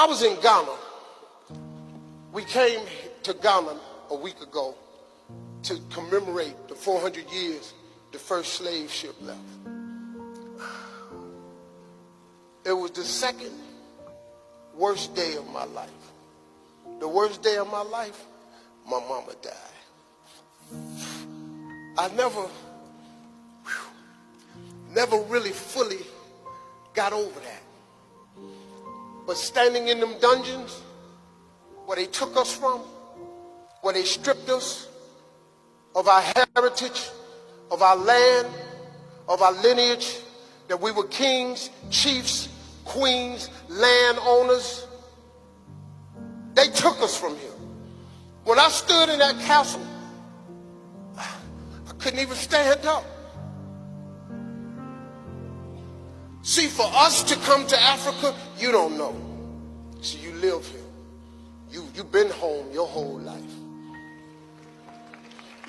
I was in Ghana. We came to Ghana a week ago to commemorate the 400 years the first slave ship left. It was the second worst day of my life. The worst day of my life, my mama died. I never really fully got over that. But standing in them dungeons where they took us from, where they stripped us of our heritage, of our land, of our lineage, that we were kings, chiefs, queens, landowners. They took us from here. When I stood in that castle, I couldn't even stand up. See, for us to come to Africa, you don't know. See, you live here. You've been home your whole life.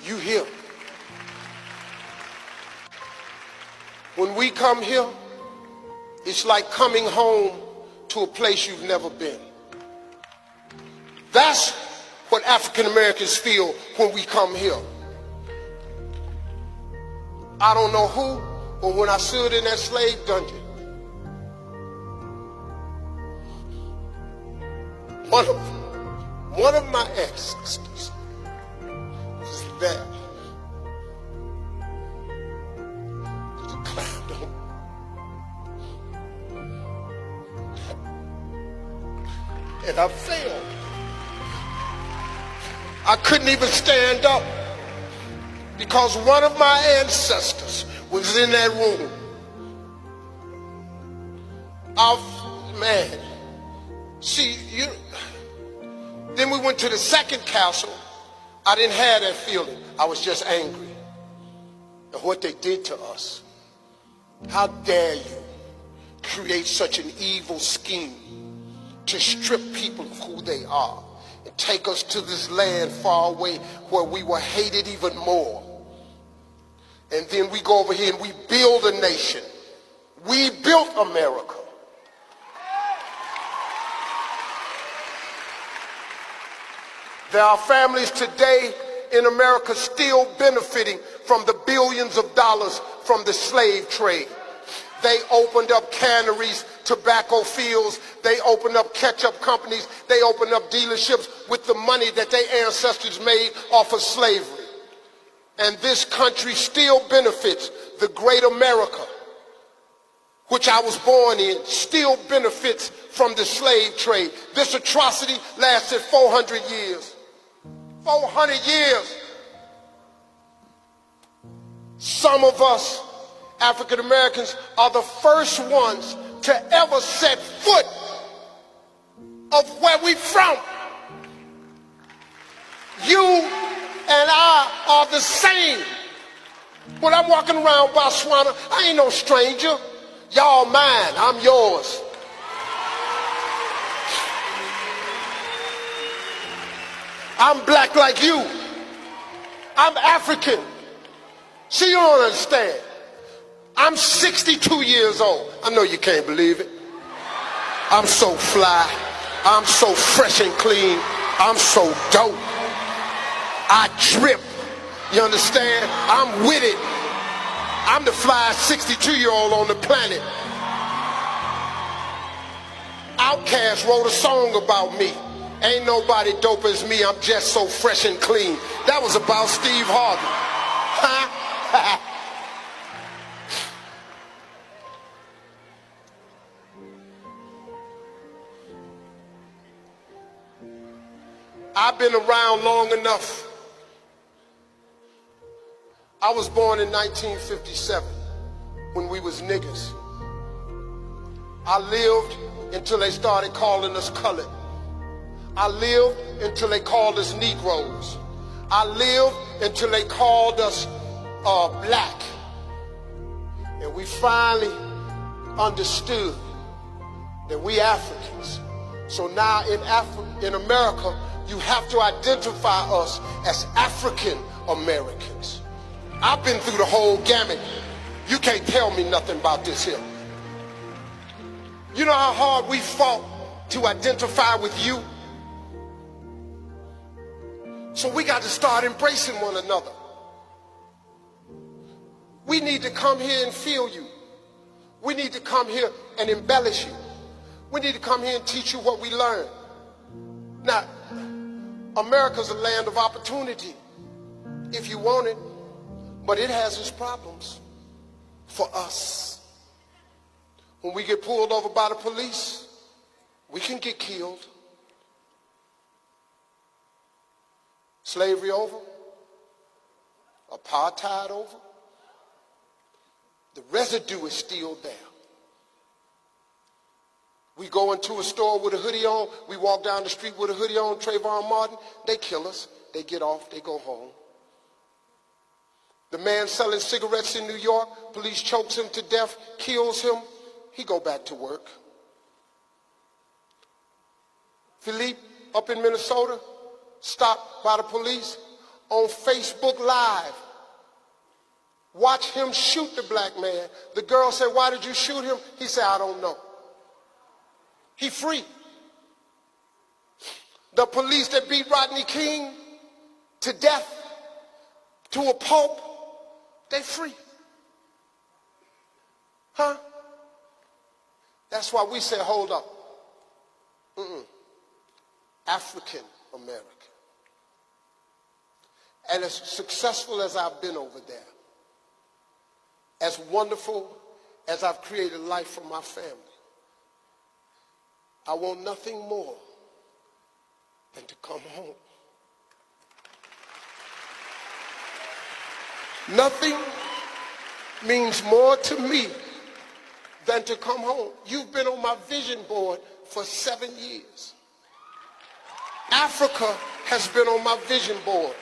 You here. When we come here, it's like coming home to a place you've never been. That's what African Americans feel when we come here. I don't know who, but when I stood in that slave dungeon, one of my ancestors was there. He climbed on. And I fell. I couldn't even stand up because one of my ancestors was in that room. Man, see, then we went to the second castle. I didn't have that feeling. I was just angry at what they did to us. How dare you create such an evil scheme to strip people of who they are and take us to this land far away where we were hated even more. And then we go over here and we build a nation. We built America. There are families today in America still benefiting from the billions of dollars from the slave trade. They opened up canneries, tobacco fields, they opened up ketchup companies, they opened up dealerships with the money that their ancestors made off of slavery. And this country still benefits. The great America, which I was born in, still benefits from the slave trade. This atrocity lasted 400 years. 400 years. Some of us, African Americans, are the first ones to ever set foot of where we from. You and I are the same. When I'm walking around Botswana, I ain't no stranger. Y'all mine, I'm yours. I'm black like you. I'm African. See, you don't understand. I'm 62 years old. I know you can't believe it. I'm so fly. I'm so fresh and clean. I'm so dope. I drip. You understand? I'm with it. I'm the flyest 62-year-old on the planet. Outkast wrote a song about me. Ain't nobody dope as me. I'm just so fresh and clean. That was about Steve Harvey. Huh? I've been around long enough. I was born in 1957 when we was niggas. I lived until they started calling us colored. I lived until they called us Negroes. I lived until they called us black. And we finally understood that we Africans. So now in America, you have to identify us as African Americans. I've been through the whole gamut. You can't tell me nothing about this here. You know how hard we fought to identify with you. So we got to start embracing one another. We need to come here and feel you. We need to come here and embellish you. We need to come here and teach you what we learned. Now, America's a land of opportunity if you want it, but it has its problems for us. When we get pulled over by the police, we can get killed. Slavery over, apartheid over, the residue is still there. We go into a store with a hoodie on, we walk down the street with a hoodie on, Trayvon Martin, they kill us, they get off, they go home. The man selling cigarettes in New York, police chokes him to death, kills him, he go back to work. Philippe up in Minnesota, stopped by the police on Facebook Live. Watch him shoot the black man. The girl said, "Why did you shoot him?" He said, "I don't know." He free. The police that beat Rodney King to death, to a pulp, they free. Huh? That's why we say, hold up. African American. And as successful as I've been over there, as wonderful as I've created life for my family, I want nothing more than to come home. Nothing means more to me than to come home. You've been on my vision board for 7 years. Africa has been on my vision board